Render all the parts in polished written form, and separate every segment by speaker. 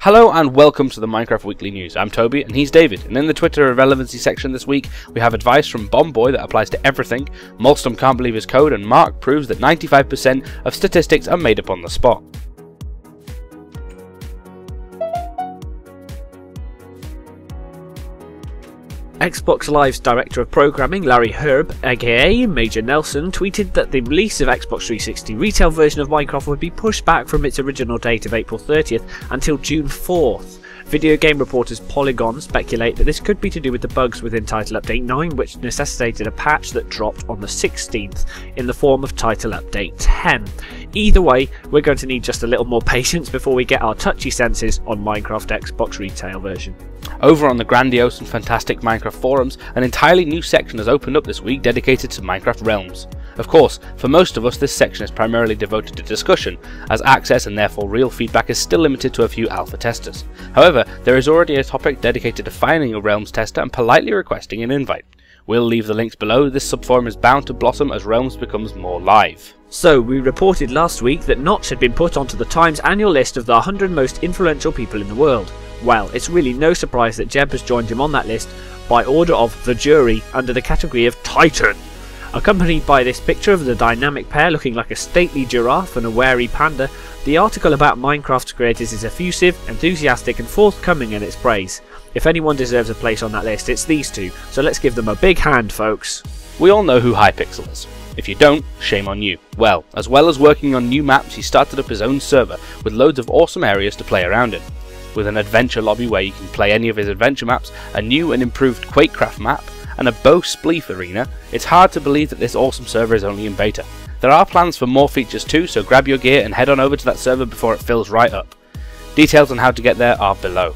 Speaker 1: Hello and welcome to the Minecraft Weekly News. I'm Toby and he's David, and in the Twitter irrelevancy section this week we have advice from Bombboy that applies to everything, Molstom can't believe his code, and Mark proves that 95% of statistics are made up on the spot.
Speaker 2: Xbox Live's Director of Programming, Larry Herb, aka Major Nelson, tweeted that the release of Xbox 360 retail version of Minecraft would be pushed back from its original date of April 30th until June 4th. Video game reporters Polygon speculate that this could be to do with the bugs within Title Update 9, which necessitated a patch that dropped on the 16th in the form of Title Update 10. Either way, we're going to need just a little more patience before we get our touchy senses on Minecraft Xbox retail version.
Speaker 1: Over on the grandiose and fantastic Minecraft forums, an entirely new section has opened up this week dedicated to Minecraft Realms. Of course, for most of us this section is primarily devoted to discussion, as access and therefore real feedback is still limited to a few alpha testers. However, there is already a topic dedicated to finding a Realms tester and politely requesting an invite. We'll leave the links below. This subforum is bound to blossom as Realms becomes more live.
Speaker 2: So, we reported last week that Notch had been put onto the Times annual list of the 100 most influential people in the world. Well, it's really no surprise that Jeb has joined him on that list by order of the jury under the category of Titan. Accompanied by this picture of the dynamic pair looking like a stately giraffe and a wary panda, the article about Minecraft's creators is effusive, enthusiastic and forthcoming in its praise. If anyone deserves a place on that list, it's these two, so let's give them a big hand, folks.
Speaker 1: We all know who Hypixel is. If you don't, shame on you. Well as working on new maps, he started up his own server with loads of awesome areas to play around in. With an adventure lobby where you can play any of his adventure maps, a new and improved Quakecraft map, and a Bow Spleef arena, it's hard to believe that this awesome server is only in beta. There are plans for more features too, so grab your gear and head on over to that server before it fills right up. Details on how to get there are below.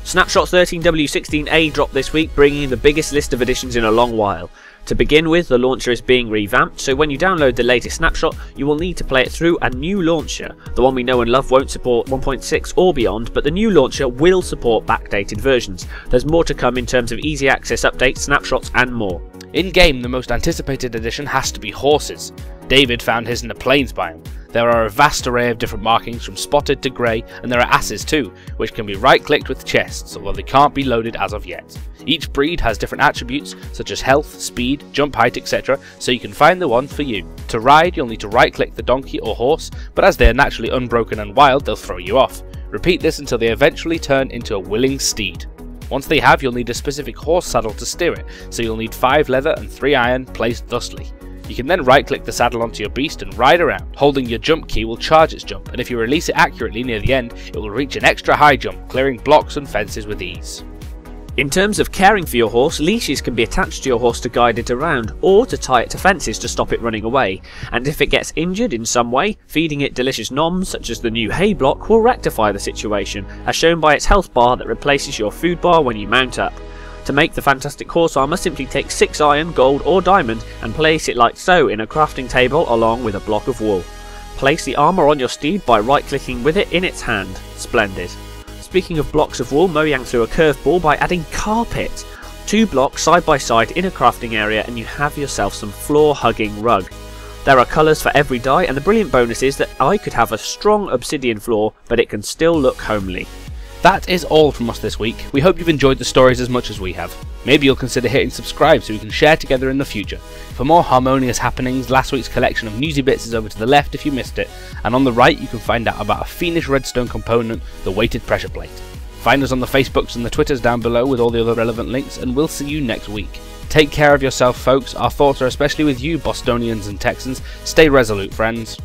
Speaker 2: Snapshot 13W16A dropped this week, bringing the biggest list of additions in a long while. To begin with, the launcher is being revamped, so when you download the latest Snapshot, you will need to play it through a new launcher. The one we know and love won't support 1.6 or beyond, but the new launcher will support backdated versions. There's more to come in terms of easy access updates, snapshots and more.
Speaker 1: In-game, the most anticipated addition has to be horses. David found his in the plains biome. There are a vast array of different markings from spotted to grey, and there are asses too, which can be right-clicked with chests, although they can't be loaded as of yet. Each breed has different attributes, such as health, speed, jump height, etc, so you can find the one for you. To ride, you'll need to right-click the donkey or horse, but as they are naturally unbroken and wild, they'll throw you off. Repeat this until they eventually turn into a willing steed. Once they have, you'll need a specific horse saddle to steer it, so you'll need 5 leather and 3 iron placed thusly. You can then right-click the saddle onto your beast and ride around. Holding your jump key will charge its jump, and if you release it accurately near the end, it will reach an extra high jump, clearing blocks and fences with ease.
Speaker 2: In terms of caring for your horse, leashes can be attached to your horse to guide it around, or to tie it to fences to stop it running away. And if it gets injured in some way, feeding it delicious noms such as the new hay block will rectify the situation, as shown by its health bar that replaces your food bar when you mount up. To make the fantastic horse armour, simply take 6 iron, gold or diamond and place it like so in a crafting table along with a block of wool. Place the armour on your steed by right clicking with it in its hand. Splendid. Speaking of blocks of wool, Mojang threw a curveball by adding carpet. 2 blocks side by side in a crafting area and you have yourself some floor hugging rug. There are colours for every dye, and the brilliant bonus is that I could have a strong obsidian floor but it can still look homely.
Speaker 1: That is all from us this week. We hope you've enjoyed the stories as much as we have. Maybe you'll consider hitting subscribe so we can share together in the future. For more harmonious happenings, last week's collection of newsy bits is over to the left if you missed it, and on the right you can find out about a fiendish redstone component, the weighted pressure plate. Find us on the Facebooks and the Twitters down below with all the other relevant links, and we'll see you next week. Take care of yourself folks, our thoughts are especially with you Bostonians and Texans. Stay resolute friends.